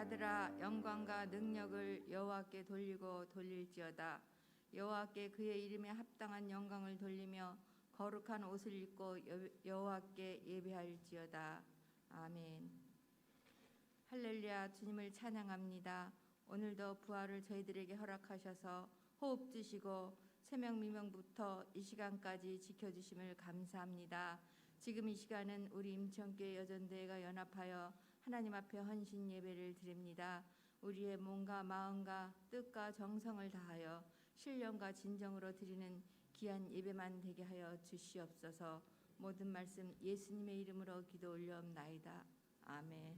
아들아 영광과 능력을 여호와께 돌리고 돌릴지어다. 여호와께 그의 이름에 합당한 영광을 돌리며 거룩한 옷을 입고 여호와께 예배할지어다. 아멘. 할렐루야. 주님을 찬양합니다. 오늘도 부활을 저희들에게 허락하셔서 호흡 주시고 새벽 미명부터 이 시간까지 지켜주심을 감사합니다. 지금 이 시간은 우리 임천교회 여전대회가 연합하여 하나님 앞에 헌신 예배를 드립니다. 우리의 몸과 마음과 뜻과 정성을 다하여 신령과 진정으로 드리는 귀한 예배만 되게 하여 주시옵소서. 모든 말씀 예수님의 이름으로 기도 올려옵나이다. 아멘.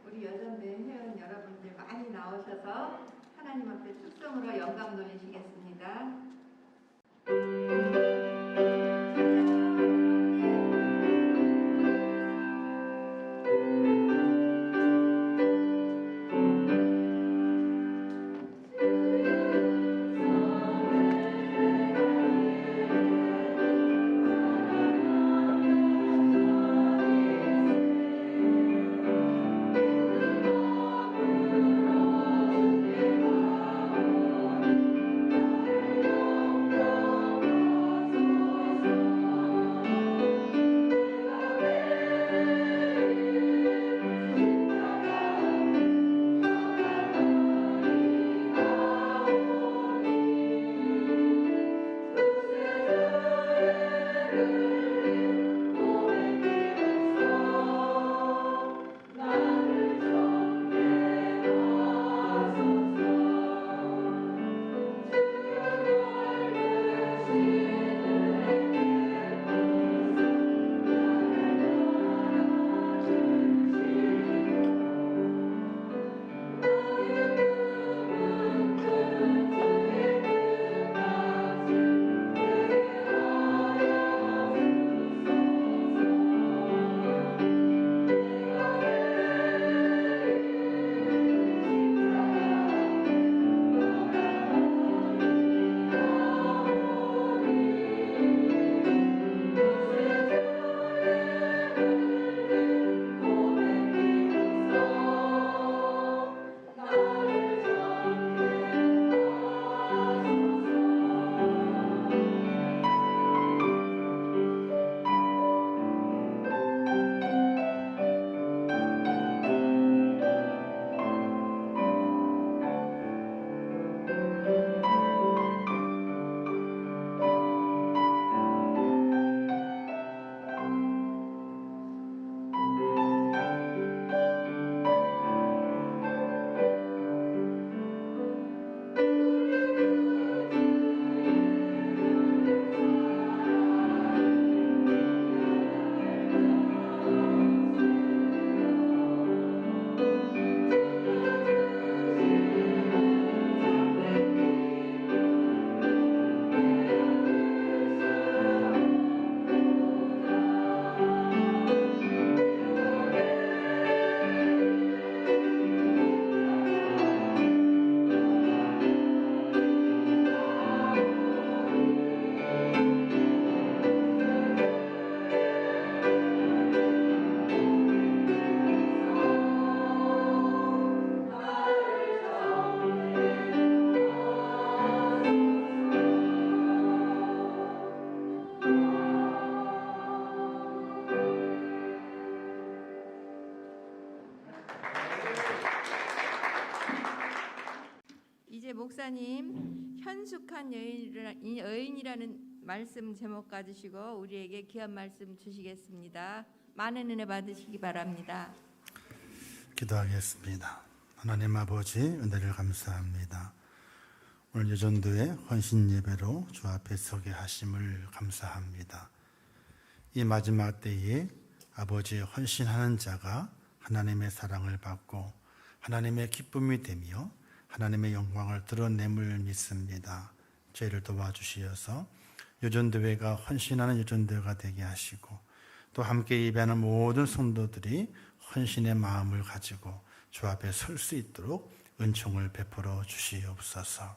우리 여전대회 회원 여러분들 많이 나오셔서 하나님 앞에 축성으로 영광 돌리시겠습니다. 이제 목사님 현숙한 여인이라는 말씀 제목 가지시고 우리에게 귀한 말씀 주시겠습니다. 많은 은혜 받으시기 바랍니다. 기도하겠습니다. 하나님 아버지 은혜를 감사합니다. 오늘 여전도의 헌신 예배로 주 앞에 서게 하심을 감사합니다. 이 마지막 때에 아버지의 헌신하는 자가 하나님의 사랑을 받고 하나님의 기쁨이 되며 하나님의 영광을 드러냄을 믿습니다. 저희를 도와주시어서 여전도회가 헌신하는 여전도회가 되게 하시고 또 함께 예배하는 모든 성도들이 헌신의 마음을 가지고 주 앞에 설 수 있도록 은총을 베풀어 주시옵소서.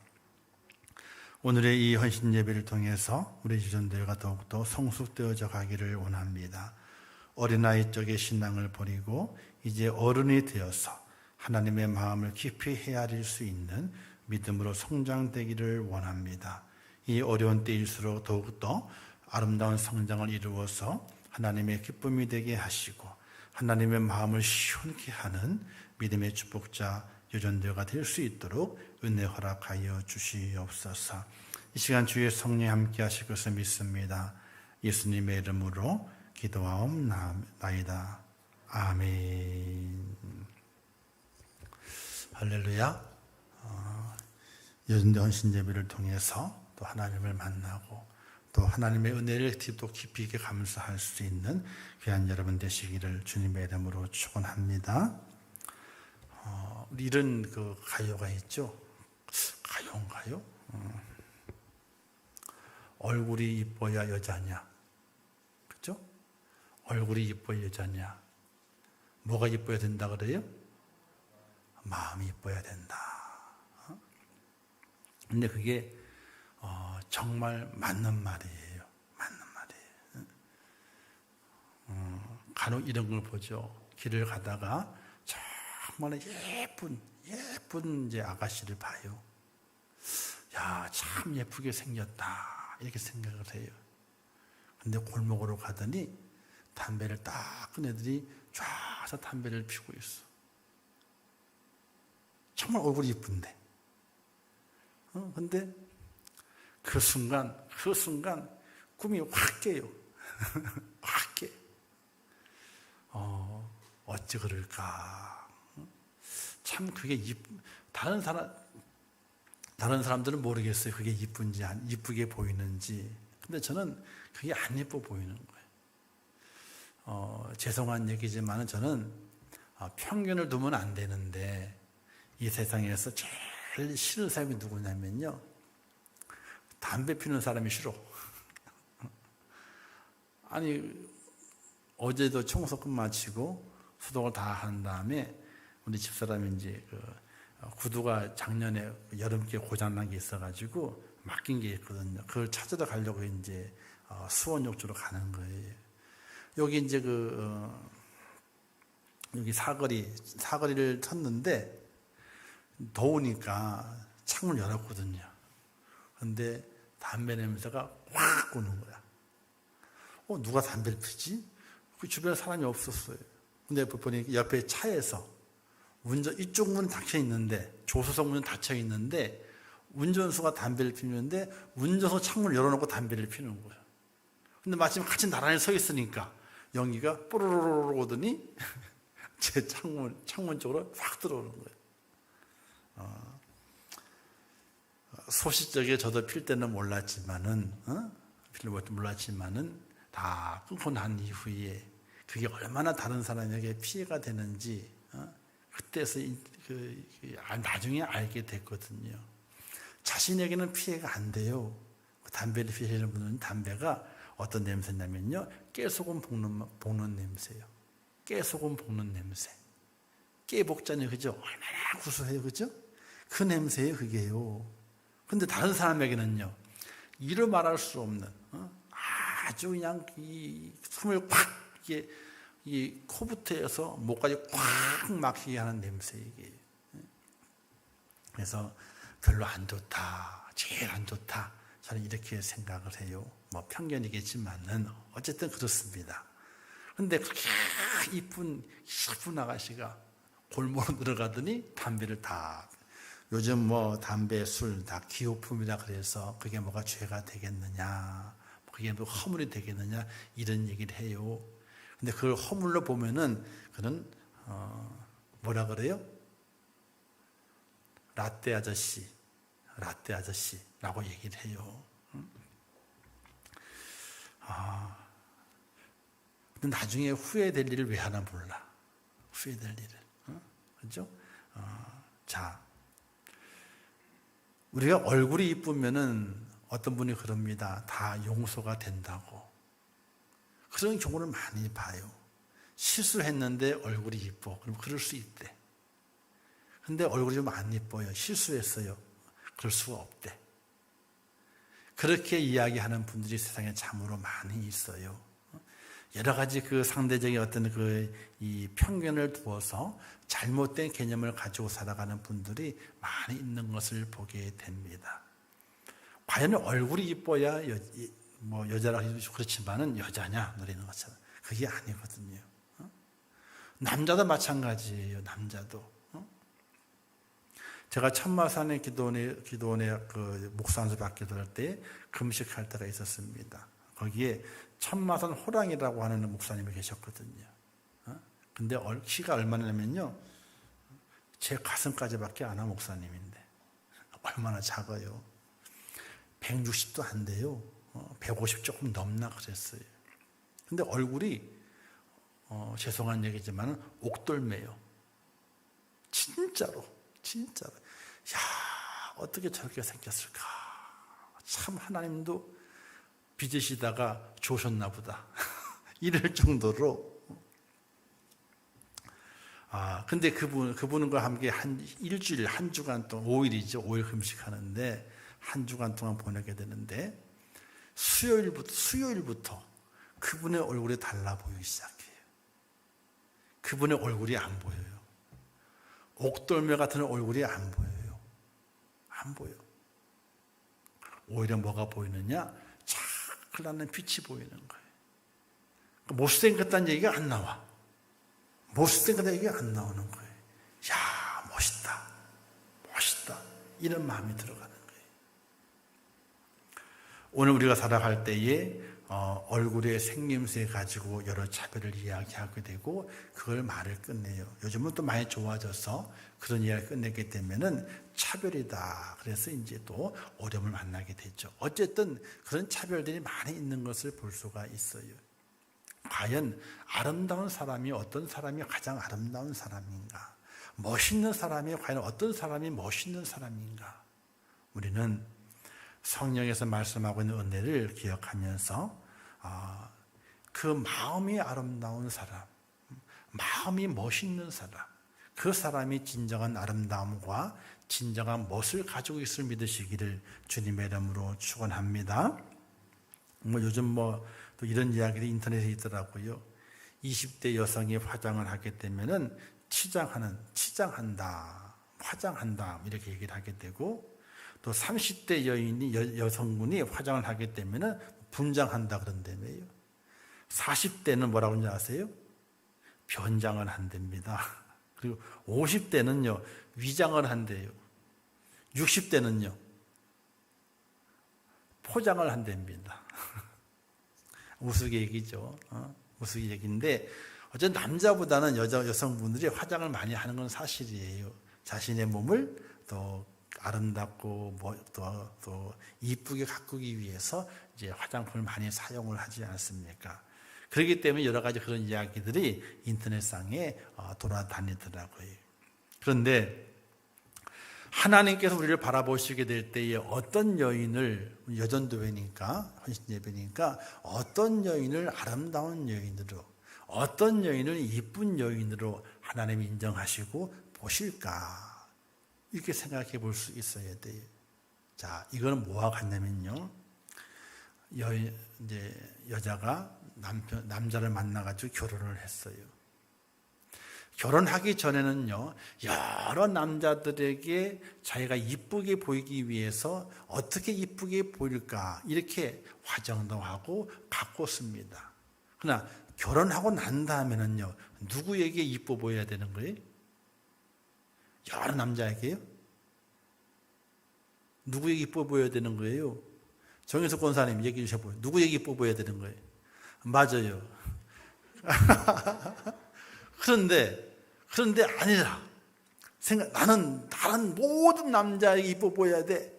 오늘의 이 헌신 예배를 통해서 우리 여전도회가 더욱더 성숙되어져 가기를 원합니다. 어린아이 쪽의 신앙을 버리고 이제 어른이 되어서 하나님의 마음을 깊이 헤아릴 수 있는 믿음으로 성장되기를 원합니다. 이 어려운 때일수록 더욱더 아름다운 성장을 이루어서 하나님의 기쁨이 되게 하시고 하나님의 마음을 시원케 하는 믿음의 축복자 여전도가 될 수 있도록 은혜 허락하여 주시옵소서. 이 시간 주의 성령 함께 하실 것을 믿습니다. 예수님의 이름으로 기도하옵나이다. 아멘. 할렐루야. 여전도 헌신 예배를 통해서 또 하나님을 만나고 또 하나님의 은혜를 또 깊이 있게 감사할 수 있는 귀한 여러분 되시기를 주님의 이름으로 축원합니다. 우리 이런 그 가요가 있죠. 가요인가요? 얼굴이 이뻐야 여자냐? 그죠? 얼굴이 이뻐야 여자냐? 뭐가 이뻐야 된다 그래요? 마음이 이뻐야 된다. 근데 그게 정말 맞는 말이에요. 맞는 말이에요. 간혹 이런 걸 보죠. 길을 가다가 정말 예쁜 이제 아가씨를 봐요. 야, 참 예쁘게 생겼다. 이렇게 생각을 해요. 근데 골목으로 가더니 담배를 딱 끈 애들이 쫙서 담배를 피우고 있어. 정말 얼굴이 예쁜데. 근데 그 순간 꿈이 확 깨요. 확 깨. 어찌 그럴까. 참 그게 다른 사람들은 모르겠어요. 그게 이쁜지 이쁘게 보이는지. 근데 저는 그게 안 예뻐 보이는 거예요. 죄송한 얘기지만 저는 편견을 두면 안 되는데 이 세상에서 제일 싫은 사람이 누구냐면요. 담배 피우는 사람이 싫어. 아니, 어제도 청소 끝마치고 소독을 다 한 다음에 우리 집사람이 이제 구두가 작년에 여름께 고장난 게 있어가지고 맡긴 게 있거든요. 그걸 찾으러 가려고 이제 수원역주로 가는 거예요. 여기 이제 여기 사거리를 쳤는데 더우니까 창문 열었거든요. 근데 담배 냄새가 확 오는 거야. 누가 담배를 피지? 그 주변에 사람이 없었어요. 근데 보니 옆에 차에서 이쪽 문은 닫혀 있는데, 조수석 문은 닫혀 있는데, 운전수가 담배를 피우는데, 운전수 창문을 열어놓고 담배를 피우는 거예요. 근데 마침 같이 나란히 서 있으니까, 연기가 뽀로로로 오더니, 제 창문 쪽으로 확 들어오는 거예요. 소시적에 저도 필 때는 몰랐지만은, 다 끊고 난 이후에 그게 얼마나 다른 사람에게 피해가 되는지, 그때서 나중에 알게 됐거든요. 자신에게는 피해가 안 돼요. 담배를 피우시는 분은 담배가 어떤 냄새냐면요. 깨소금 볶는 냄새예요. 깨소금 볶는 냄새. 깨 볶잖아요. 그죠? 얼마나 구수해요. 그죠? 그 냄새예요. 그게요. 근데 다른 사람에게는요. 이루 말할 수 없는 아주 그냥 이 숨을 콱 이 코부터 해서 목까지 꽉 막히게 하는 냄새 이게. 그래서 별로 안 좋다. 제일 안 좋다. 저는 이렇게 생각을 해요. 뭐 편견이겠지만은 어쨌든 그렇습니다. 근데 그렇게 이쁜 아가씨가 골목으로 들어가더니 담배를 다 요즘 뭐 담배, 술 다 기호품이라 그래서 그게 뭐가 죄가 되겠느냐, 그게 뭐 허물이 되겠느냐 이런 얘기를 해요. 근데 그걸 허물로 보면은 그는 뭐라 그래요? 라떼 아저씨라고 얘기를 해요. 근데 나중에 후회될 일을 왜 하나 몰라. 후회될 일을. 그죠? 자, 우리가 얼굴이 이쁘면은 어떤 분이 그럽니다. 다 용서가 된다고. 그런 경우를 많이 봐요. 실수했는데 얼굴이 이뻐. 그럼 그럴 수 있대. 근데 얼굴이 좀 안 이뻐요. 실수했어요. 그럴 수가 없대. 그렇게 이야기하는 분들이 세상에 참으로 많이 있어요. 여러 가지 그 상대적인 어떤 이 편견을 두어서 잘못된 개념을 가지고 살아가는 분들이 많이 있는 것을 보게 됩니다. 과연 얼굴이 이뻐야 여자라 그렇지만은 여자냐 노리는 것처럼 그게 아니거든요. 남자도 마찬가지예요. 남자도. 제가 천마산의 기도원에 그 목사한테 받게 될 때 금식할 때가 있었습니다. 거기에 천마산 호랑이라고 하는 목사님이 계셨거든요. 근데 키가 얼마냐면요, 제 가슴까지밖에 안 한 목사님인데 얼마나 작아요. 160도 안 돼요. 150 조금 넘나 그랬어요. 근데 얼굴이 죄송한 얘기지만 옥돌매요. 진짜로. 야, 어떻게 저렇게 생겼을까? 참 하나님도 빚으시다가 좋으셨나 보다. 이럴 정도로. 근데 그분과 함께 한 일주일, 한 주간 동안, 5일이죠. 5일 금식하는데, 한 주간 동안 보내게 되는데, 수요일부터 그분의 얼굴이 달라 보이기 시작해요. 그분의 얼굴이 안 보여요. 옥돌매 같은 얼굴이 안 보여요. 안 보여. 오히려 뭐가 보이느냐? 차클나는 빛이 보이는 거예요. 못생겼다는 얘기가 안 나와. 못생겼다는 얘기가 안 나오는 거예요. 야, 멋있다. 이런 마음이 들어가는 거예요. 오늘 우리가 살아갈 때에 얼굴의 생김새 가지고 여러 차별을 이야기하게 되고 그걸 말을 끝내요. 요즘은 또 많이 좋아져서 그런 이야기를 끝내게 되면은 차별이다. 그래서 이제 또 어려움을 만나게 되죠. 어쨌든 그런 차별들이 많이 있는 것을 볼 수가 있어요. 과연 아름다운 사람이 어떤 사람이 가장 아름다운 사람인가? 멋있는 사람이 과연 어떤 사람이 멋있는 사람인가? 우리는 성령에서 말씀하고 있는 은혜를 기억하면서 그 마음이 아름다운 사람, 마음이 멋있는 사람, 그 사람이 진정한 아름다움과 진정한 멋을 가지고 있을 믿으시기를 주님의 이름으로 축원합니다. 요즘 또 이런 이야기들이 인터넷에 있더라고요. 20대 여성이 화장을 하게 되면은 치장한다, 화장한다 이렇게 얘기를 하게 되고, 또 30대 여성분이 화장을 하게 되면은 분장한다 그런다며요. 40대는 뭐라고 하는지 아세요? 변장을 한답니다. 그리고 50대는요 위장을 한대요. 60대는요 포장을 한답니다. 우스갯얘기죠. 우스갯얘기인데 어쨌든 남자보다는 여성분들이 화장을 많이 하는 건 사실이에요. 자신의 몸을 더 아름답고 또 이쁘게 가꾸기 위해서 이제 화장품을 많이 사용을 하지 않습니까? 그렇기 때문에 여러 가지 그런 이야기들이 인터넷상에 돌아다니더라고요. 그런데 하나님께서 우리를 바라보시게 될 때에 어떤 여인을, 여전도회니까, 헌신예배니까 어떤 여인을 아름다운 여인으로, 어떤 여인을 이쁜 여인으로 하나님이 인정하시고 보실까? 이렇게 생각해 볼 수 있어야 돼요. 자, 이거는 뭐와 같냐면요. 이제 여자가 남자를 만나가지고 결혼을 했어요. 결혼하기 전에는요, 여러 남자들에게 자기가 이쁘게 보이기 위해서 어떻게 이쁘게 보일까, 이렇게 화장도 하고 가꿨습니다. 그러나 결혼하고 난 다음에는요, 누구에게 이뻐 보여야 되는 거예요? 여러 남자에게요? 누구에게 이뻐 보여야 되는 거예요? 정혜석 권사님 얘기해 주셔보세요. 누구에게 이뻐 보여야 되는 거예요? 맞아요. 그런데 아니라 나는 다른 모든 남자에게 이뻐 보여야 돼.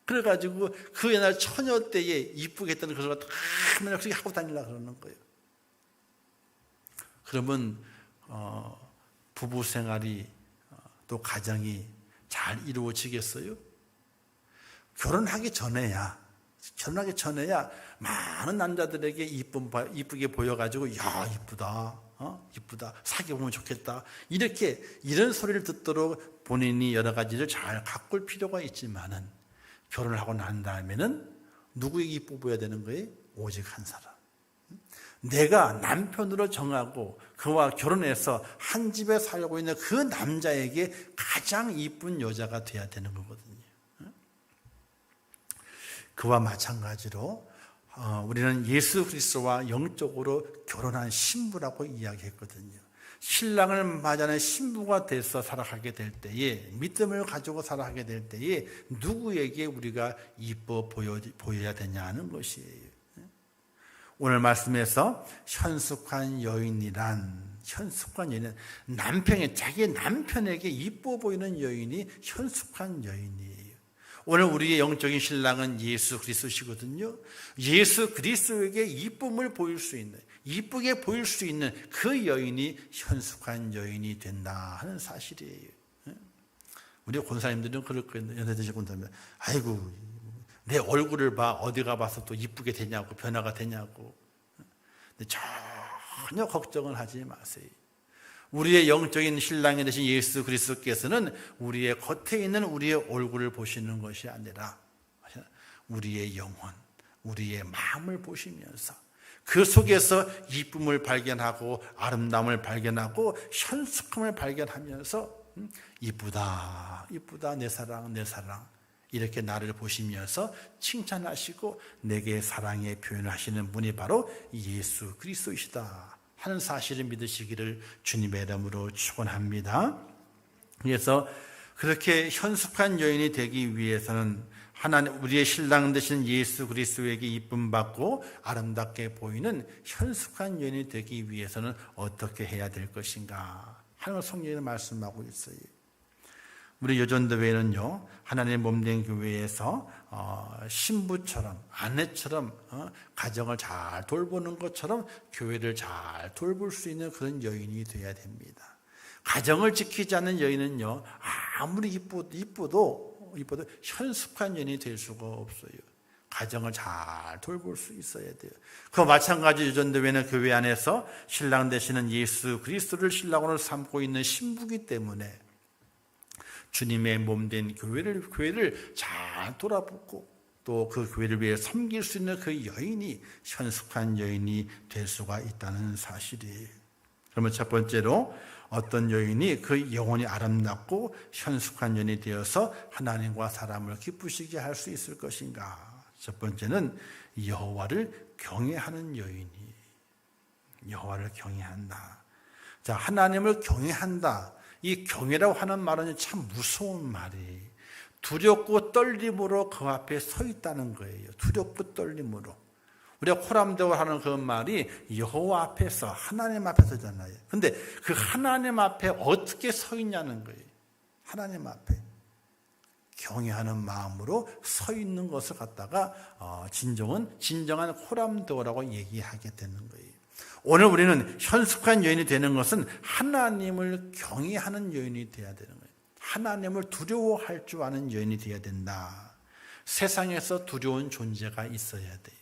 그래가지고 그 옛날 처녀 때에 이쁘게 했던 그걸 다 맨날 그렇게 하고 다니려고 그러는 거예요. 그러면 부부 생활이 또 가정이 잘 이루어지겠어요? 결혼하기 전에야 많은 남자들에게 이쁘게 보여가지고 야 이쁘다, 이쁘다, 사귀어보면 좋겠다, 이런 소리를 듣도록 본인이 여러 가지를 잘 가꿀 필요가 있지만은 결혼을 하고 난 다음에는 누구에게 이뻐 보여야 되는 거예요? 오직 한 사람, 내가 남편으로 정하고 그와 결혼해서 한 집에 살고 있는 그 남자에게 가장 이쁜 여자가 돼야 되는 거거든요. 그와 마찬가지로 우리는 예수 그리스도와 영적으로 결혼한 신부라고 이야기했거든요. 신랑을 맞이하는 신부가 돼서 살아가게 될 때에, 믿음을 가지고 살아가게 될 때에 누구에게 우리가 이뻐 보여야 되냐는 것이에요. 오늘 말씀에서 현숙한 여인이란, 현숙한 여인은 자기 남편에게 이뻐 보이는 여인이 현숙한 여인이에요. 오늘 우리의 영적인 신랑은 예수 그리스도시거든요. 예수 그리스도에게 이쁨을 보일 수 있는, 이쁘게 보일 수 있는 그 여인이 현숙한 여인이 된다 하는 사실이에요. 우리 권사님들은 그럴 거예요. 연세 드신 분들은 아이고 내 얼굴을 봐, 어디가 봐서 또 이쁘게 되냐고, 변화가 되냐고. 근데 전혀 걱정을 하지 마세요. 우리의 영적인 신랑이 되신 예수 그리스도께서는 우리의 겉에 있는 우리의 얼굴을 보시는 것이 아니라 우리의 영혼, 우리의 마음을 보시면서 그 속에서 이쁨을 발견하고 아름다움을 발견하고 현숙함을 발견하면서 이쁘다, 이쁘다, 내 사랑, 내 사랑, 이렇게 나를 보시면서 칭찬하시고 내게 사랑의 표현을 하시는 분이 바로 예수 그리스도이시다 하는 사실을 믿으시기를 주님의 이름으로 축원합니다. 그래서 그렇게 현숙한 여인이 되기 위해서는 하나님, 우리의 신랑 되신 예수 그리스도에게 이쁨 받고 아름답게 보이는 현숙한 여인이 되기 위해서는 어떻게 해야 될 것인가 하는 성경이 말씀하고 있어요. 우리 여전도회는요, 하나님의 몸된 교회에서 신부처럼, 아내처럼 가정을 잘 돌보는 것처럼 교회를 잘 돌볼 수 있는 그런 여인이 되어야 됩니다. 가정을 지키지 않는 여인은요, 아무리 이뻐도 현숙한 여인이 될 수가 없어요. 가정을 잘 돌볼 수 있어야 돼요. 그와 마찬가지 여전도회는 교회 안에서 신랑 되시는 예수 그리스도를 신랑으로 삼고 있는 신부이기 때문에 주님의 몸된 교회를 잘 돌아보고 또 그 교회를 위해 섬길 수 있는 그 여인이 현숙한 여인이 될 수가 있다는 사실이에요. 그러면 첫 번째로 어떤 여인이 그 영혼이 아름답고 현숙한 여인이 되어서 하나님과 사람을 기쁘시게 할 수 있을 것인가? 첫 번째는 여호와를 경외하는 여인이, 여호와를 경외한다. 자, 하나님을 경외한다. 이 경외라고 하는 말은 참 무서운 말이에요. 두렵고 떨림으로 그 앞에 서 있다는 거예요. 두렵고 떨림으로. 우리가 호람대오 하는 그 말이 여호와 앞에서, 하나님 앞에서잖아요. 근데 그 하나님 앞에 어떻게 서 있냐는 거예요. 하나님 앞에 경외하는 마음으로 서 있는 것을 갖다가 진정한 호람대오라고 얘기하게 되는 거예요. 오늘 우리는 현숙한 여인이 되는 것은 하나님을 경외하는 여인이 되어야 되는 거예요. 하나님을 두려워할 줄 아는 여인이 되어야 된다. 세상에서 두려운 존재가 있어야 돼요.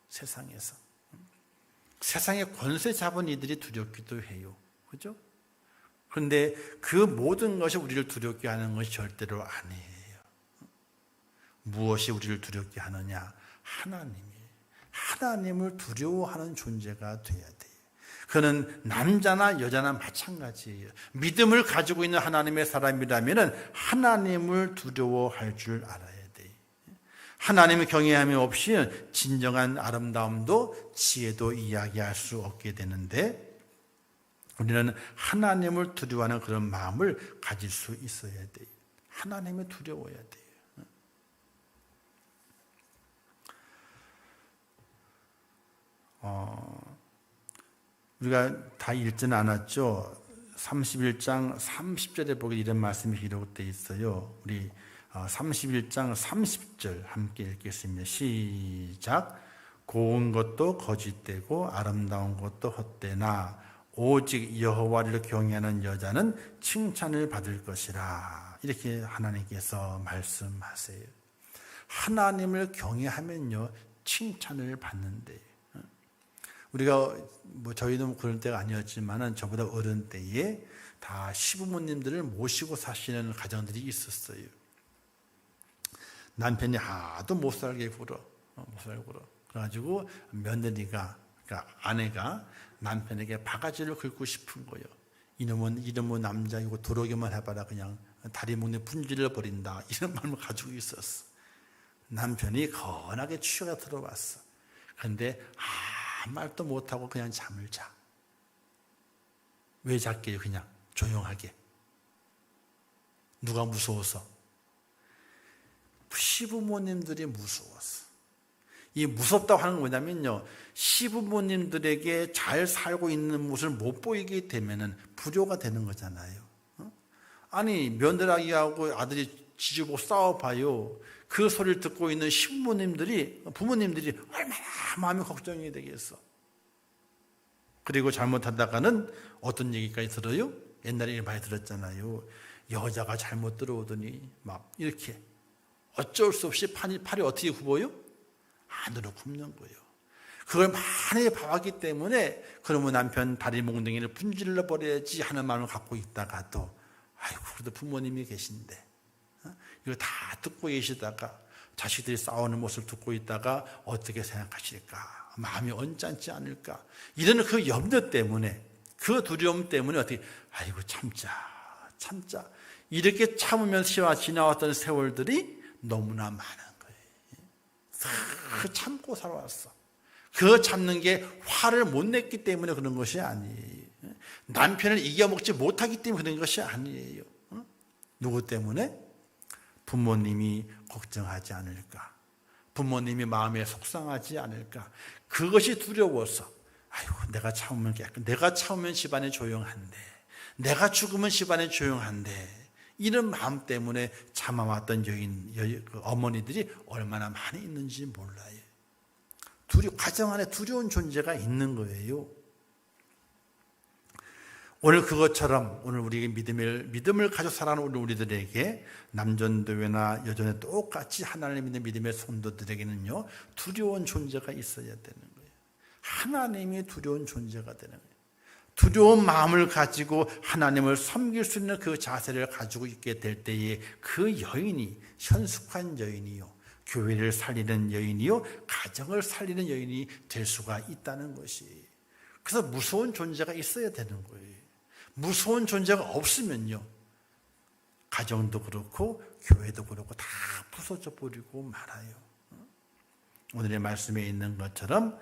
세상에서. 세상에 권세 잡은 이들이 두렵기도 해요. 그죠? 그런데 그 모든 것이 우리를 두렵게 하는 것이 절대로 아니에요. 무엇이 우리를 두렵게 하느냐? 하나님이. 하나님을 두려워하는 존재가 돼야 돼요. 그는 남자나 여자나 마찬가지예요. 믿음을 가지고 있는 하나님의 사람이라면 하나님을 두려워할 줄 알아야 돼요. 하나님의 경외함이 없이 진정한 아름다움도 지혜도 이야기할 수 없게 되는데 우리는 하나님을 두려워하는 그런 마음을 가질 수 있어야 돼요. 하나님을 두려워야 돼요. 우리가 다 읽지는 않았죠. 31장 30절에 보게 이런 말씀이 기록되어 있어요. 우리 31장 30절 함께 읽겠습니다. 시작. 고운 것도 거짓되고 아름다운 것도 헛되나 오직 여호와를 경외하는 여자는 칭찬을 받을 것이라. 이렇게 하나님께서 말씀하세요. 하나님을 경외하면요 칭찬을 받는데 우리가 저희도 그럴 때가 아니었지만은 저보다 어른 때에 다 시부모님들을 모시고 사시는 가정들이 있었어요. 남편이 하도 못 살게 굴어. 그래가지고 며느리가 그러니까 아내가 남편에게 바가지를 긁고 싶은 거예요. 이놈은 남자이고 도로기만 해봐라 그냥 다리 묶는 분질을 버린다. 이런 마음을 가지고 있었어. 남편이 건하게 취해가 들어왔어. 그런데 아무 말도 못하고 그냥 잠을 자. 왜 잤게요? 그냥 조용하게. 누가 무서워서? 시부모님들이 무서웠어. 이 무섭다고 하는 건 뭐냐면요, 시부모님들에게 잘 살고 있는 모습을 못 보이게 되면은 불효가 되는 거잖아요. 아니 며느라기하고 아들이 지지고 싸워봐요. 그 소리를 듣고 있는 부모님들이 얼마나 마음이 걱정이 되겠어. 그리고 잘못하다가는 어떤 얘기까지 들어요? 옛날에 많이 들었잖아요. 여자가 잘못 들어오더니 막 이렇게 어쩔 수 없이 팔이 어떻게 굽어요? 안으로 굽는 거예요. 그걸 많이 봐왔기 때문에 그러면 남편 다리 몽둥이를 분질러 버려야지 하는 마음을 갖고 있다가도 아이고 그래도 부모님이 계신데 이거 다 듣고 계시다가 자식들이 싸우는 모습을 듣고 있다가 어떻게 생각하실까? 마음이 언짢지 않을까? 이런 그 염려 때문에 그 두려움 때문에 어떻게 아이고 참자 이렇게 참으면서 지나왔던 세월들이 너무나 많은 거예요. 참고 살아왔어. 그 참는 게 화를 못 냈기 때문에 그런 것이 아니에요. 남편을 이겨먹지 못하기 때문에 그런 것이 아니에요. 누구 때문에? 부모님이 걱정하지 않을까? 부모님이 마음에 속상하지 않을까? 그것이 두려워서 아이고 내가 참으면 집안이 조용한데 내가 죽으면 집안이 조용한데 이런 마음 때문에 참아왔던 어머니들이 얼마나 많이 있는지 몰라요. 가정 안에 두려운 존재가 있는 거예요. 오늘 그것처럼 오늘 우리 믿음을 가지고 살아가는 우리들에게 남전도회나 여전에 똑같이 하나님을 믿는 믿음의 성도들에게는요 두려운 존재가 있어야 되는 거예요. 하나님이 두려운 존재가 되는 거예요. 두려운 마음을 가지고 하나님을 섬길 수 있는 그 자세를 가지고 있게 될 때에 그 여인이 현숙한 여인이요 교회를 살리는 여인이요 가정을 살리는 여인이 될 수가 있다는 것이, 그래서 무서운 존재가 있어야 되는 거예요. 무서운 존재가 없으면요 가정도 그렇고 교회도 그렇고 다 부서져 버리고 말아요. 오늘의 말씀에 있는 것처럼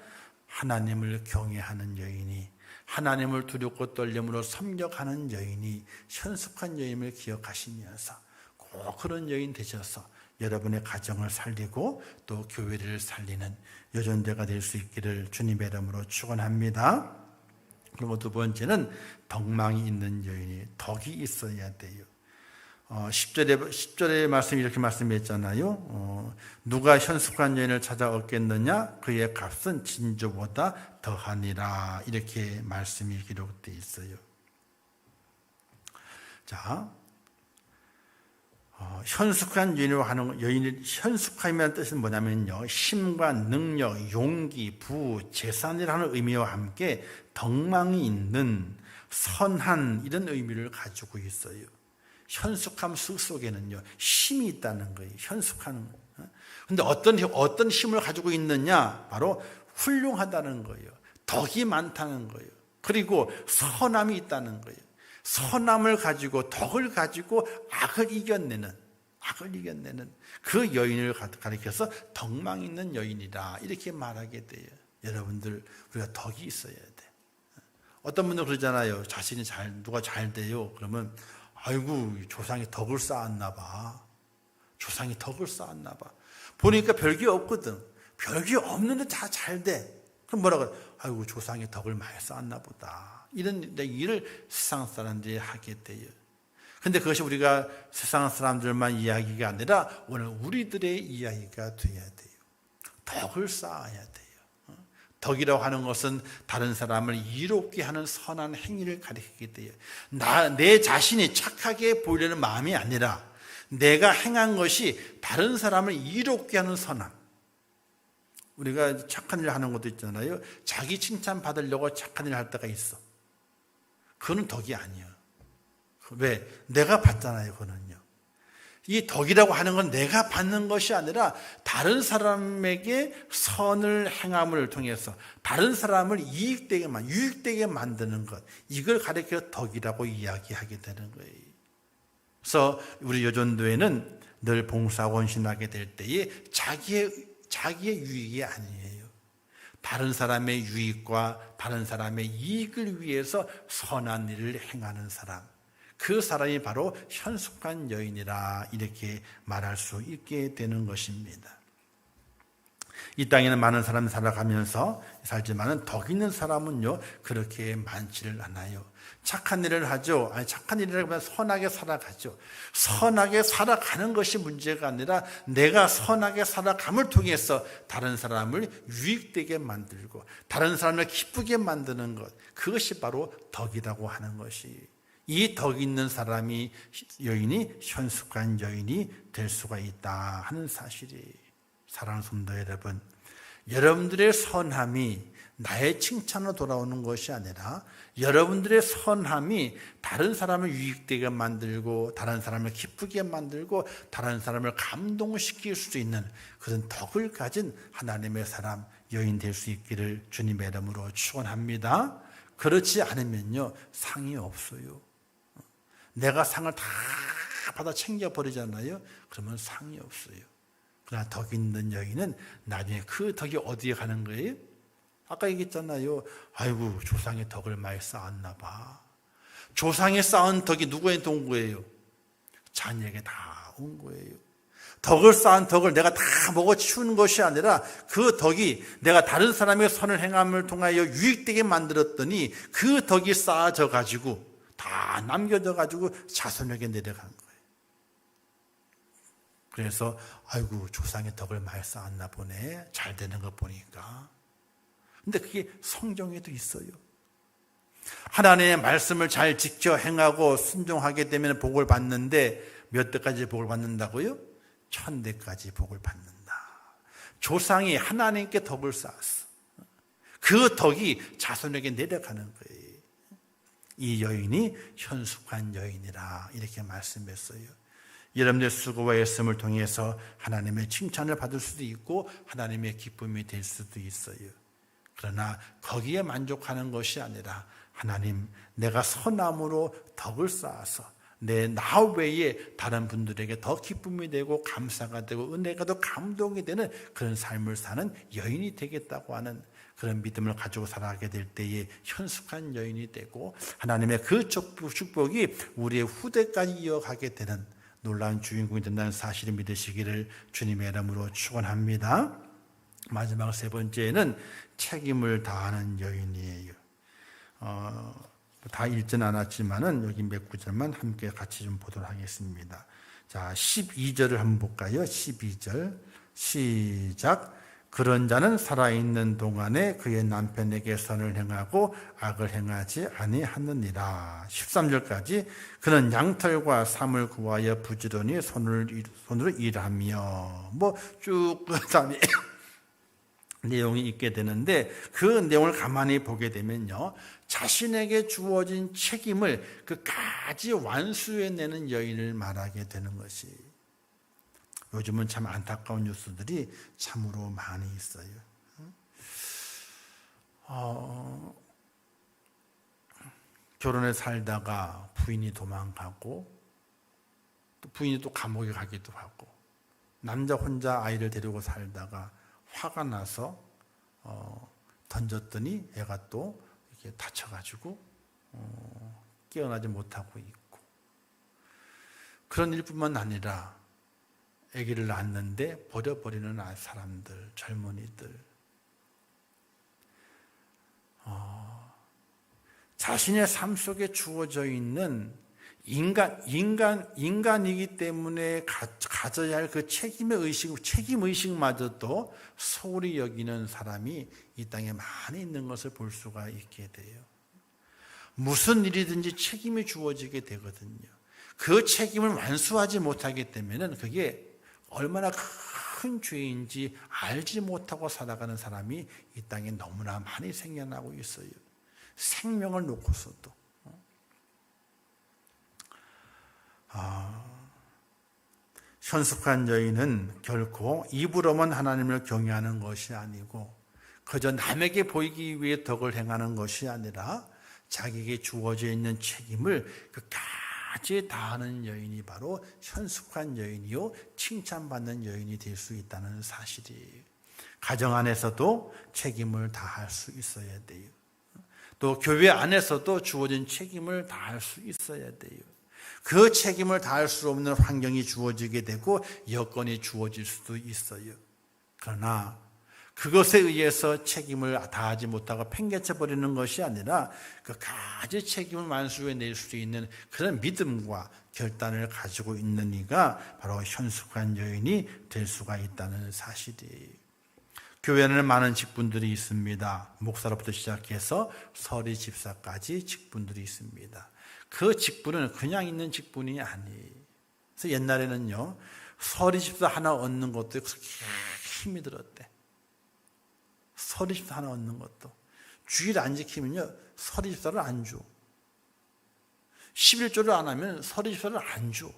하나님을 경외하는 여인이, 하나님을 두렵고 떨림으로 섬겨가는 여인이 현숙한 여인을 기억하시면서 꼭 그런 여인 되셔서 여러분의 가정을 살리고 또 교회를 살리는 여전대가 될 수 있기를 주님의 이름으로 축원합니다. 그리고 두 번째는 덕망이 있는 여인이, 덕이 있어야 돼요. 10절의 말씀이 이렇게 말씀했잖아요. 누가 현숙한 여인을 찾아 얻겠느냐? 그의 값은 진주보다 더하니라. 이렇게 말씀이 기록되어 있어요. 자, 현숙한 여인으로 하는 여인이, 현숙함이라는 뜻은 뭐냐면요, 힘과 능력, 용기, 부, 재산이라는 의미와 함께 덕망이 있는 선한 이런 의미를 가지고 있어요. 현숙함 속에는요 힘이 있다는 거예요. 현숙하는 거예요. 근데 어떤 힘을 가지고 있느냐? 바로 훌륭하다는 거예요. 덕이 많다는 거예요. 그리고 선함이 있다는 거예요. 선함을 가지고 덕을 가지고 악을 이겨내는 그 여인을 가리켜서 덕망 있는 여인이다 이렇게 말하게 돼요. 여러분들 우리가 덕이 있어야 돼. 어떤 분들 그러잖아요. 자신이 누가 잘 돼요. 그러면 아이고 조상이 덕을 쌓았나 봐. 보니까 별게 없거든. 별게 없는데 다 잘 돼. 그럼 뭐라 그래? 아이고 조상이 덕을 많이 쌓았나 보다. 이런 일을 세상 사람들이 하게 돼요. 근데 그것이 우리가 세상 사람들만 이야기가 아니라 오늘 우리들의 이야기가 돼야 돼요. 덕을 쌓아야 돼요. 덕이라고 하는 것은 다른 사람을 이롭게 하는 선한 행위를 가리키게 돼요. 내 자신이 착하게 보이려는 마음이 아니라 내가 행한 것이 다른 사람을 이롭게 하는 선함. 우리가 착한 일을 하는 것도 있잖아요. 자기 칭찬 받으려고 착한 일을 할 때가 있어. 그거는 덕이 아니에요. 왜? 내가 받잖아요. 그거는요. 이 덕이라고 하는 건 내가 받는 것이 아니라 다른 사람에게 선을 행함을 통해서 다른 사람을 유익되게 만드는 것, 이걸 가리켜 덕이라고 이야기하게 되는 거예요. 그래서 우리 여전도에는 늘 봉사하고 헌신하게 될 때에 자기의 유익이 아니에요. 다른 사람의 유익과 다른 사람의 이익을 위해서 선한 일을 행하는 사람, 그 사람이 바로 현숙한 여인이라 이렇게 말할 수 있게 되는 것입니다. 이 땅에는 많은 사람이 살아가면서 살지만은 덕 있는 사람은요 그렇게 많지를 않아요. 착한 일을 하죠. 착한 일이라고 하면 선하게 살아가죠. 선하게 살아가는 것이 문제가 아니라 내가 선하게 살아감을 통해서 다른 사람을 유익되게 만들고 다른 사람을 기쁘게 만드는 것, 그것이 바로 덕이라고 하는 것이, 이 덕 있는 여인이 현숙한 여인이 될 수가 있다 하는 사실이, 사랑하는 성도 여러분, 여러분들의 선함이 나의 칭찬으로 돌아오는 것이 아니라 여러분들의 선함이 다른 사람을 유익되게 만들고 다른 사람을 기쁘게 만들고 다른 사람을 감동시킬 수 있는 그런 덕을 가진 하나님의 사람, 여인 될 수 있기를 주님의 이름으로 축원합니다. 그렇지 않으면요 상이 없어요. 내가 상을 다 받아 챙겨버리잖아요. 그러면 상이 없어요. 그러나 덕 있는 여인은 나중에 그 덕이 어디에 가는 거예요? 아까 얘기했잖아요. 아이고 조상의 덕을 많이 쌓았나 봐. 조상이 쌓은 덕이 누구한테 온 거예요? 자녀에게 다 온 거예요. 덕을 쌓은 덕을 내가 다 먹어치우는 것이 아니라 그 덕이 내가 다른 사람의 선을 행함을 통하여 유익되게 만들었더니 그 덕이 쌓아져 가지고 다 남겨져 가지고 자손에게 내려간 거예요. 그래서 아이고 조상의 덕을 많이 쌓았나 보네, 잘 되는 거 보니까. 근데 그게 성경에도 있어요. 하나님의 말씀을 잘 지켜 행하고 순종하게 되면 복을 받는데 몇 대까지 복을 받는다고요? 1000대까지 복을 받는다. 조상이 하나님께 덕을 쌓았어. 그 덕이 자손에게 내려가는 거예요. 이 여인이 현숙한 여인이라 이렇게 말씀했어요. 여러분의 수고와 애씀을 통해서 하나님의 칭찬을 받을 수도 있고 하나님의 기쁨이 될 수도 있어요. 그러나 거기에 만족하는 것이 아니라 하나님, 내가 선함으로 덕을 쌓아서 나 외에 다른 분들에게 더 기쁨이 되고 감사가 되고 은혜가 더 감동이 되는 그런 삶을 사는 여인이 되겠다고 하는 그런 믿음을 가지고 살아가게 될 때에 현숙한 여인이 되고 하나님의 그 축복이 우리의 후대까지 이어가게 되는 놀라운 주인공이 된다는 사실을 믿으시기를 주님의 이름으로 축원합니다. 마지막 세 번째는 책임을 다하는 여인이에요. 다 읽진 않았지만은 여기 몇 구절만 함께 같이 좀 보도록 하겠습니다. 자, 12절을 한번 볼까요? 12절 시작. 그런 자는 살아있는 동안에 그의 남편에게 선을 행하고 악을 행하지 아니하느니라. 13절까지 그는 양털과 삼을 구하여 부지런히 손으로 일하며 쭉 그다음에 내용이 있게 되는데 그 내용을 가만히 보게 되면요, 자신에게 주어진 책임을 끝까지 완수해내는 여인을 말하게 되는 것이, 요즘은 참 안타까운 뉴스들이 참으로 많이 있어요. 결혼에 살다가 부인이 도망가고 또 부인이 또 감옥에 가기도 하고, 남자 혼자 아이를 데리고 살다가 화가 나서 던졌더니 애가 또 이렇게 다쳐가지고 깨어나지 못하고 있고, 그런 일뿐만 아니라 아기를 낳았는데 버려버리는 사람들, 젊은이들, 자신의 삶 속에 주어져 있는 인간이기 때문에 가져야 할 그 책임의식마저도 소홀히 여기는 사람이 이 땅에 많이 있는 것을 볼 수가 있게 돼요. 무슨 일이든지 책임이 주어지게 되거든요. 그 책임을 완수하지 못하기 때문에 그게 얼마나 큰 죄인지 알지 못하고 살아가는 사람이 이 땅에 너무나 많이 생겨나고 있어요. 생명을 놓고서도. 현숙한 여인은 결코 입으로만 하나님을 경외하는 것이 아니고 그저 남에게 보이기 위해 덕을 행하는 것이 아니라 자기에게 주어져 있는 책임을 끝까지 다하는 여인이 바로 현숙한 여인이요 칭찬받는 여인이 될 수 있다는 사실이에요. 가정 안에서도 책임을 다할 수 있어야 돼요. 또 교회 안에서도 주어진 책임을 다할 수 있어야 돼요. 그 책임을 다할 수 없는 환경이 주어지게 되고 여건이 주어질 수도 있어요. 그러나 그것에 의해서 책임을 다하지 못하고 팽개쳐 버리는 것이 아니라 끝까지 책임을 만수해 낼 수 있는 그런 믿음과 결단을 가지고 있는 이가 바로 현숙한 여인이 될 수가 있다는 사실이에요. 교회에는 많은 직분들이 있습니다. 목사로부터 시작해서 서리 집사까지 직분들이 있습니다. 그 직분은 그냥 있는 직분이 아니에요. 그래서 옛날에는요, 서리 집사 하나 얻는 것도 그렇게 힘이 들었대. 서리 집사 하나 얻는 것도. 주일 안 지키면요, 서리 집사를 안 줘. 11조를 안 하면 서리 집사를 안 줘.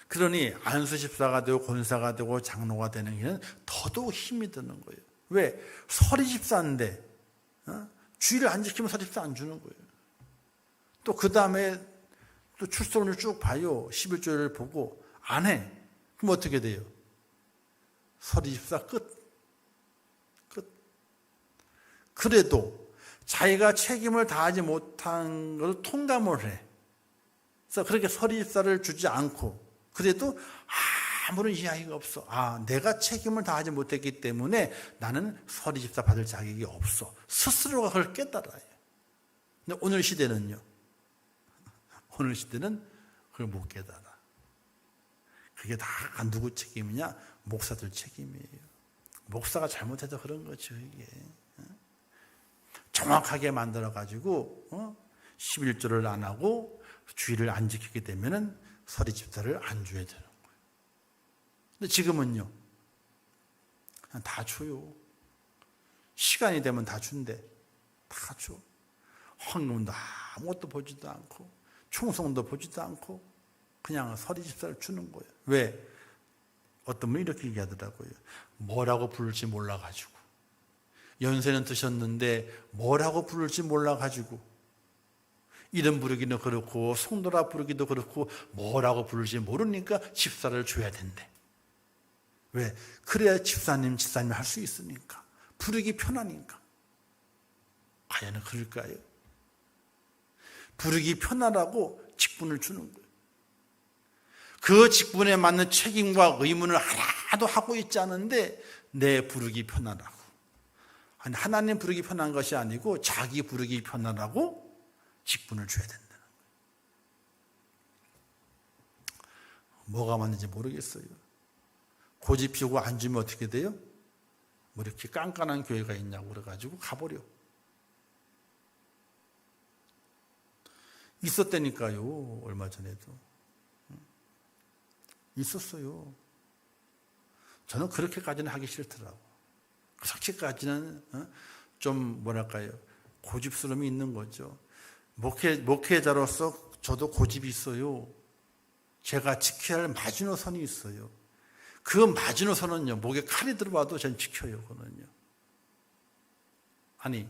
그러니 안수 집사가 되고 권사가 되고 장로가 되는 게는 더더욱 힘이 드는 거예요. 왜? 서리 집사인데 주일을 안 지키면 서리 집사 안 주는 거예요. 또 그 다음에 또 출석을 쭉 봐요. 11조를 보고 안 해. 그럼 어떻게 돼요? 서리 집사 끝. 그래도 자기가 책임을 다하지 못한 것을 통감을 해. 그래서 그렇게 서리 집사를 주지 않고 그래도 아무런 이야기가 없어. 내가 책임을 다하지 못했기 때문에 나는 서리 집사 받을 자격이 없어. 스스로가 그걸 깨달아요. 근데 오늘 시대는 그걸 못 깨달아. 그게 다 누구 책임이냐? 목사들 책임이에요. 목사가 잘못해서 그런 거죠, 이게. 정확하게 만들어가지고 11조를 안 하고 주일을 안 지키게 되면은 서리 집사를 안 줘야 되는 거예요. 근데 지금은요, 그냥 다 줘요. 시간이 되면 다 준대. 다 줘. 헌금도 아무것도 보지도 않고, 충성도 보지도 않고, 그냥 서리 집사를 주는 거예요. 왜? 어떤 분이 이렇게 얘기하더라고요. 뭐라고 부를지 몰라가지고. 연세는 드셨는데, 뭐라고 부를지 몰라가지고. 이름 부르기도 그렇고 송도라 부르기도 그렇고 뭐라고 부를지 모르니까 집사를 줘야 된대. 왜? 그래야 집사님 할 수 있으니까. 부르기 편하니까. 과연 그럴까요? 부르기 편하라고 직분을 주는 거예요. 그 직분에 맞는 책임과 의무를 하나도 하고 있지 않은데 내 부르기 편하라고. 아니, 하나님 부르기 편한 것이 아니고 자기 부르기 편하라고 직분을 줘야 된다는 거예요. 뭐가 맞는지 모르겠어요. 고집 피우고 안 주면 어떻게 돼요? 뭐 이렇게 깐깐한 교회가 있냐고 그래가지고 가버려. 있었다니까요. 얼마 전에도. 있었어요. 저는 그렇게까지는 하기 싫더라고. 그렇게까지는 좀 뭐랄까요. 고집스러움이 있는 거죠. 목회자로서 저도 고집이 있어요. 제가 지켜야 할 마지노선이 있어요. 그 마지노선은요, 목에 칼이 들어와도 전 지켜요, 그거는요. 아니,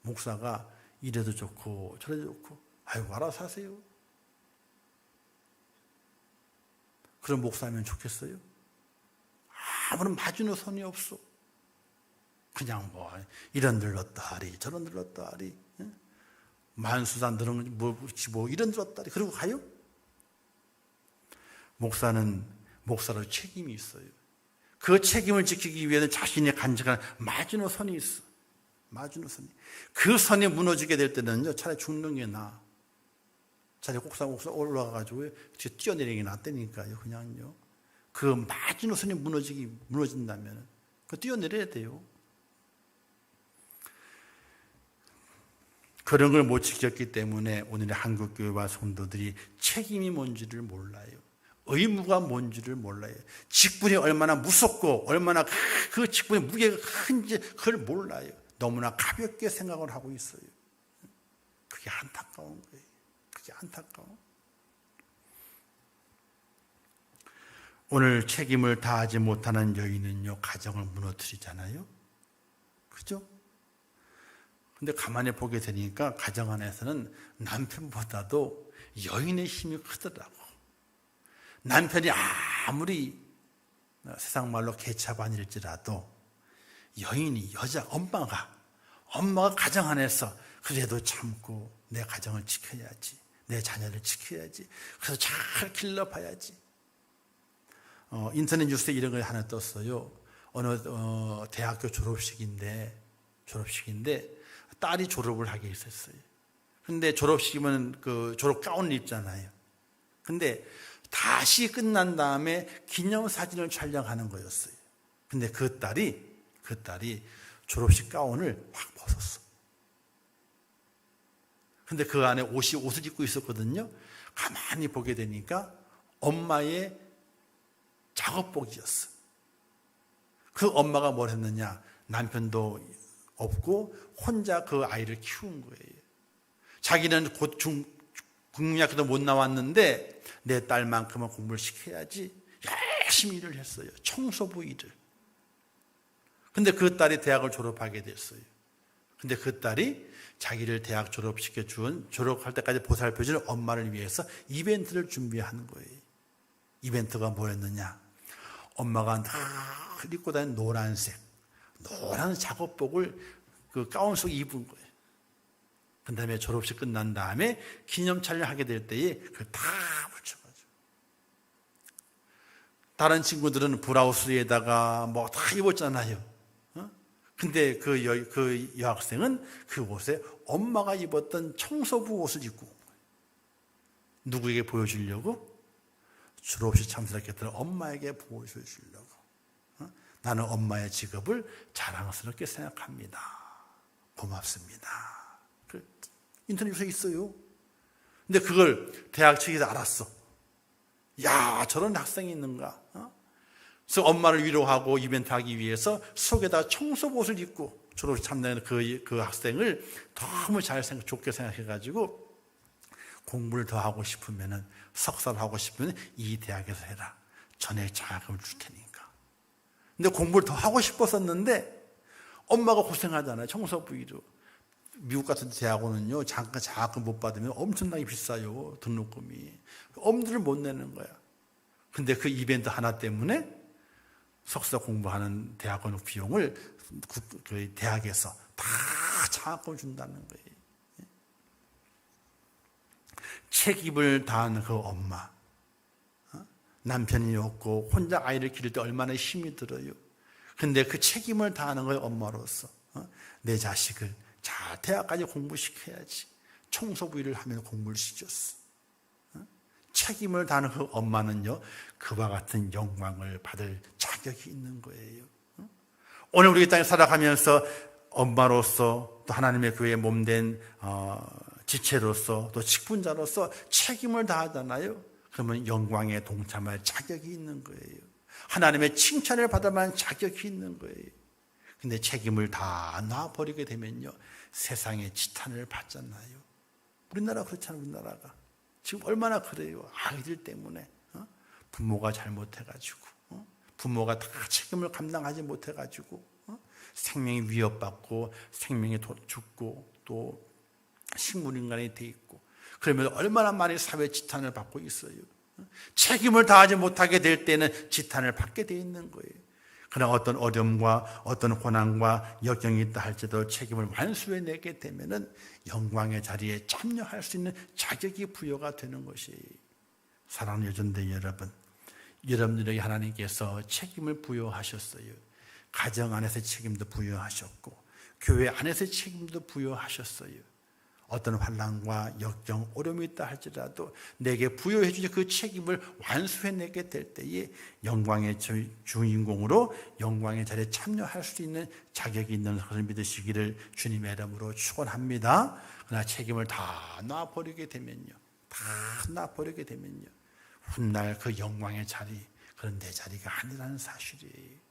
목사가 이래도 좋고 저래도 좋고, 아이고, 알아서 하세요. 그런 목사면 좋겠어요? 아무런 마지노선이 없어. 그냥 이런 들렀다리, 저런 들렀다리. 만수산 들은 뭐 이런 들었다리 그러고 가요? 목사는 목사로 책임이 있어요. 그 책임을 지키기 위해서 자신의 간직한 마지노선이 있어. 마지노선이. 그 선이 무너지게 될 때는요, 차라리 죽는 게 나아. 차라리 옥상 올라가가지고 뛰어내리는 게 낫다니까요, 그냥요. 그 마지노선이 무너진다면 그 뛰어내려야 돼요. 그런 걸 못 지켰기 때문에 오늘의 한국교회와 성도들이 책임이 뭔지를 몰라요. 의무가 뭔지를 몰라요. 직분이 얼마나 무섭고 얼마나 그 직분의 무게가 큰지 그걸 몰라요. 너무나 가볍게 생각을 하고 있어요. 그게 안타까운 거예요. 그게 안타까워. 오늘 책임을 다하지 못하는 여인은요, 가정을 무너뜨리잖아요. 그죠? 근데 가만히 보게 되니까 가정 안에서는 남편보다도 여인의 힘이 크더라고. 남편이 아무리 세상 말로 개차반일지라도 여인이, 엄마가 가정 안에서 그래도 참고 내 가정을 지켜야지, 내 자녀를 지켜야지, 그래서 잘 길러봐야지. 인터넷 뉴스에 이런 걸 하나 떴어요. 어느 대학교 졸업식인데 딸이 졸업을 하게 있었어요. 근데 졸업식이면 그 졸업 가운을 입잖아요. 근데 다시 끝난 다음에 기념사진을 촬영하는 거였어요. 근데 그 딸이 졸업식 가운을 확 벗었어. 근데 그 안에 옷을 입고 있었거든요. 가만히 보게 되니까 엄마의 작업복이었어. 그 엄마가 뭘 했느냐? 남편도 없고 혼자 그 아이를 키운 거예요. 자기는 곧 국민학교도 못 나왔는데 내 딸만큼은 공부를 시켜야지 열심히 일을 했어요. 청소부 일을. 근데 그 딸이 대학을 졸업하게 됐어요. 근데 그 딸이 자기를 대학 졸업시켜준, 졸업할 때까지 보살펴준 엄마를 위해서 이벤트를 준비하는 거예요. 이벤트가 뭐였느냐? 엄마가 늘 입고 다니는 노란 작업복을 그 가운 속에 입은 거예요. 그 다음에 졸업식 끝난 다음에 기념 촬영하게 될 때에 그걸 다 붙여가지고. 다른 친구들은 브라우스에다가 뭐 다 입었잖아요. 근데 그 여학생은 그 옷에 엄마가 입었던 청소부 옷을 입고 온 거예요. 누구에게 보여주려고? 졸업식 참석했던 엄마에게 보여주려고. 나는 엄마의 직업을 자랑스럽게 생각합니다. 고맙습니다. 인터넷에 있어요. 근데 그걸 대학 측에서 알았어. 야, 저런 학생이 있는가? 그래서 엄마를 위로하고 이벤트 하기 위해서 속에다 청소옷을 입고 졸업식 참여하는 그 학생을 너무 좋게 생각해가지고 공부를 더 하고 싶으면은, 석사를 하고 싶으면 이 대학에서 해라. 전액 장학금을 줄 테니까. 근데 공부를 더 하고 싶었었는데 엄마가 고생하잖아요. 청소부 일로. 미국 같은 대학원은요, 잠깐 장학금 못 받으면 엄청나게 비싸요. 등록금이. 엄두를 못 내는 거야. 근데 그 이벤트 하나 때문에 석사 공부하는 대학원 비용을 그 대학에서 다 장학금을 준다는 거예요. 책임을 다한 그 엄마. 남편이 없고 혼자 아이를 기를 때 얼마나 힘이 들어요. 근데 그 책임을 다하는 거예요, 엄마로서. 내 자식을 잘 대학까지 공부시켜야지. 청소부 일을 하면 공부를 시켰어. 책임을 다하는 그 엄마는요, 그와 같은 영광을 받을 자격이 있는 거예요. 오늘 우리 땅에 살아가면서 엄마로서, 또 하나님의 교회의 몸된 지체로서, 또 직분자로서 책임을 다하잖아요. 그러면 영광에 동참할 자격이 있는 거예요. 하나님의 칭찬을 받을 만한 자격이 있는 거예요. 근데 책임을 다 놔버리게 되면요, 세상의 지탄을 받잖아요. 우리나라 그렇잖아요. 우리나라가 지금 얼마나 그래요. 아이들 때문에. 부모가 잘못해가지고, 부모가 다 책임을 감당하지 못해가지고 생명이 위협받고 생명이 죽고 또 식물인간이 돼 있고, 그러면 얼마나 많이 사회 지탄을 받고 있어요. 책임을 다하지 못하게 될 때는 지탄을 받게 돼 있는 거예요. 그러나 어떤 어려움과 어떤 고난과 역경이 있다 할지라도 책임을 완수해내게 되면은 영광의 자리에 참여할 수 있는 자격이 부여가 되는 것이에요. 사랑하는 여전대 여러분, 여러분들에게 하나님께서 책임을 부여하셨어요. 가정 안에서 책임도 부여하셨고 교회 안에서 책임도 부여하셨어요. 어떤 환난과 역경, 어려움이 있다 할지라도 내게 부여해 주신 그 책임을 완수해내게 될 때에 영광의 주인공으로 영광의 자리에 참여할 수 있는 자격이 있는 것을 믿으시기를 주님의 이름으로 축원합니다. 그러나 책임을 다 놔버리게 되면요, 훗날 그 영광의 자리, 그런 내 자리가 아니라는 사실이에요.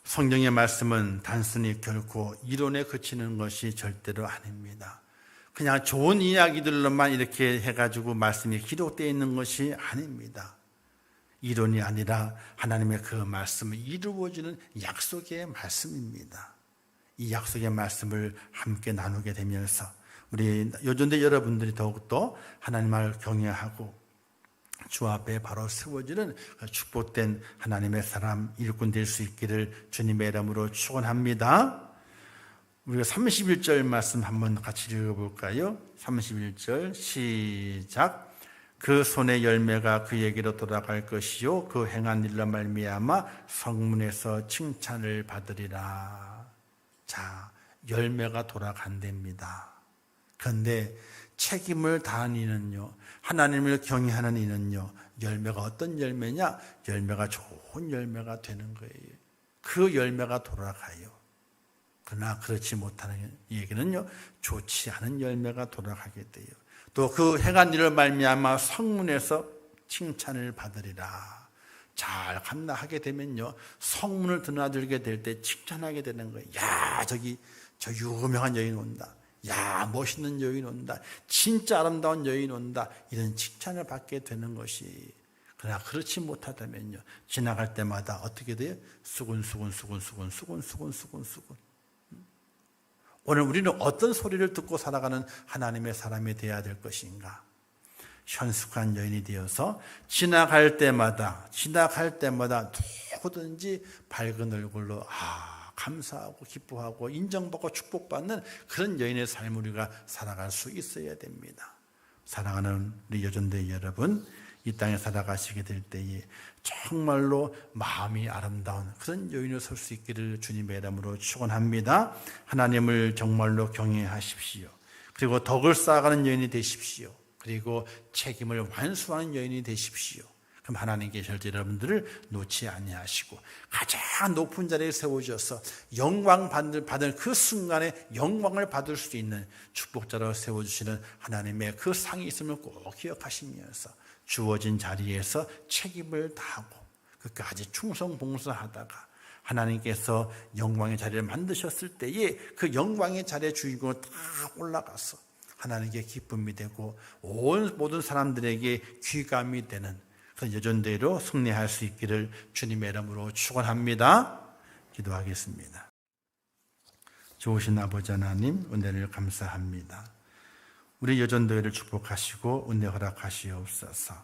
성경의 말씀은 단순히 결코 이론에 그치는 것이 절대로 아닙니다. 그냥 좋은 이야기들로만 이렇게 해가지고 말씀이 기록되어 있는 것이 아닙니다. 이론이 아니라 하나님의 그 말씀을 이루어지는 약속의 말씀입니다. 이 약속의 말씀을 함께 나누게 되면서 우리 요전대 여러분들이 더욱더 하나님을 경외하고 주 앞에 바로 세워지는 축복된 하나님의 사람 일꾼 될 수 있기를 주님의 이름으로 축원합니다. 우리가 31절 말씀 한번 같이 읽어볼까요? 31절 시작. 그 손의 열매가 그에게로 돌아갈 것이요 그 행한 일로 말미암아 성문에서 칭찬을 받으리라. 자, 열매가 돌아간답니다. 그런데 책임을 다한 이는요, 하나님을 경외하는 이는요, 열매가 어떤 열매냐? 열매가 좋은 열매가 되는 거예요. 그 열매가 돌아가요. 그러나 그렇지 못하는 얘기는요, 좋지 않은 열매가 돌아가게 돼요. 또 그 행한 일을 말미암아 성문에서 칭찬을 받으리라. 잘 감당하게 되면요, 성문을 드나들게 될 때 칭찬하게 되는 거예요. 야, 저 유명한 여인 온다. 야, 멋있는 여인 온다. 진짜 아름다운 여인 온다. 이런 칭찬을 받게 되는 것이. 그러나 그렇지 못하다면요, 지나갈 때마다 어떻게 돼요? 수군수군. 오늘 우리는 어떤 소리를 듣고 살아가는 하나님의 사람이 되어야 될 것인가? 현숙한 여인이 되어서 지나갈 때마다 누구든지 밝은 얼굴로 감사하고 기뻐하고 인정받고 축복받는 그런 여인의 삶을 우리가 살아갈 수 있어야 됩니다. 사랑하는 우리 여전대 여러분, 이 땅에 살아가시게 될 때에 정말로 마음이 아름다운 그런 여인으로 설 수 있기를 주님의 이름으로 축원합니다. 하나님을 정말로 경외하십시오. 그리고 덕을 쌓아가는 여인이 되십시오. 그리고 책임을 완수하는 여인이 되십시오. 그럼 하나님께 절대 여러분들을 놓지 아니하시고 가장 높은 자리에 세워주셔서 영광 받을 그 순간에 영광을 받을 수 있는 축복자로 세워주시는 하나님의 그 상이 있음을 꼭 기억하시면서 주어진 자리에서 책임을 다하고 끝까지 충성봉사하다가 하나님께서 영광의 자리를 만드셨을 때에 그 영광의 자리의 주인공으로 다 올라가서 하나님께 기쁨이 되고 온 모든 사람들에게 귀감이 되는 그 여전대로 승리할 수 있기를 주님의 이름으로 축원합니다. 기도하겠습니다. 좋으신 아버지 하나님, 은혜를 감사합니다. 우리 여전도회를 축복하시고 은혜 허락하시옵소서.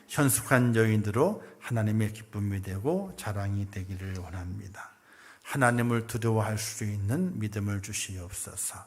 현숙한 여인으로 하나님의 기쁨이 되고 자랑이 되기를 원합니다. 하나님을 두려워할 수 있는 믿음을 주시옵소서.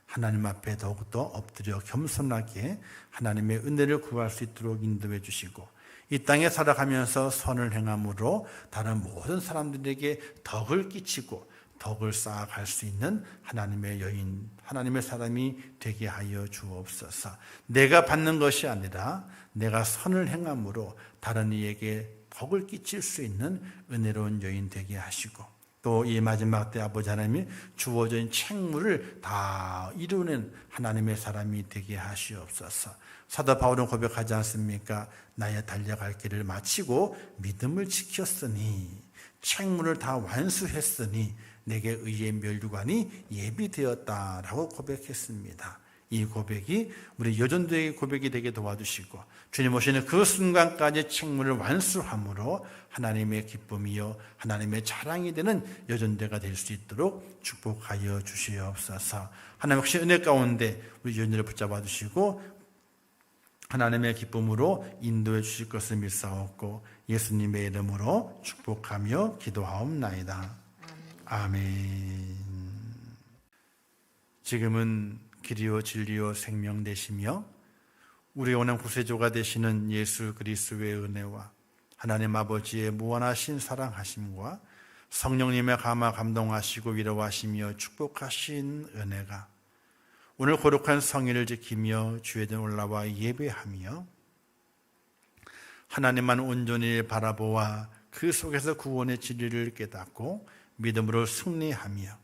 하나님 앞에 더욱더 엎드려 겸손하게 하나님의 은혜를 구할 수 있도록 인도해 주시고 이 땅에 살아가면서 선을 행함으로 다른 모든 사람들에게 덕을 끼치고 덕을 쌓아갈 수 있는 하나님의 여인, 하나님의 사람이 되게 하여 주옵소서. 내가 받는 것이 아니라 내가 선을 행함으로 다른 이에게 덕을 끼칠 수 있는 은혜로운 여인 되게 하시고 또 이 마지막 때 아버지 하나님이 주어진 책무를 다 이루는 하나님의 사람이 되게 하시옵소서. 사도 바울은 고백하지 않습니까? 나의 달려갈 길을 마치고 믿음을 지켰으니 책무를 다 완수했으니 내게 의의 면류관이 예비되었다라고 고백했습니다. 이 고백이 우리 여전도의 고백이 되게 도와주시고 주님 오시는 그 순간까지 책무를 완수함으로 하나님의 기쁨이요 하나님의 자랑이 되는 여전도가 될 수 있도록 축복하여 주시옵소서. 하나님 혹시 은혜 가운데 우리 여전도를 붙잡아 주시고 하나님의 기쁨으로 인도해 주실 것을 믿사옵고 예수님의 이름으로 축복하며 기도하옵나이다. 아멘. 지금은 길이요 진리요 생명 되시며 우리 영원한 구세주가 되시는 예수 그리스도의 은혜와 하나님 아버지의 무한하신 사랑하심과 성령님의 감화 감동하시고 위로하시며 축복하신 은혜가 오늘 거룩한 성일을 지키며 주의 전 올라와 예배하며 하나님만 온전히 바라보아 그 속에서 구원의 진리를 깨닫고 믿음으로 승리하며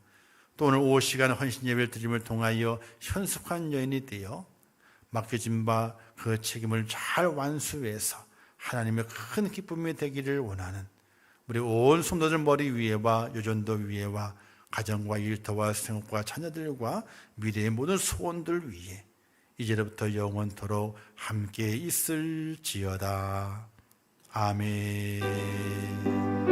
또 오늘 오후 시간 헌신 예배를 드림을 통하여 현숙한 여인이 되어 맡겨진 바 그 책임을 잘 완수해서 하나님의 큰 기쁨이 되기를 원하는 우리 온 성도들 머리 위에와 여전도 위에와 가정과 일터와 생업과 자녀들과 미래의 모든 소원들 위에 이제부터 영원토록 함께 있을지어다. 아멘.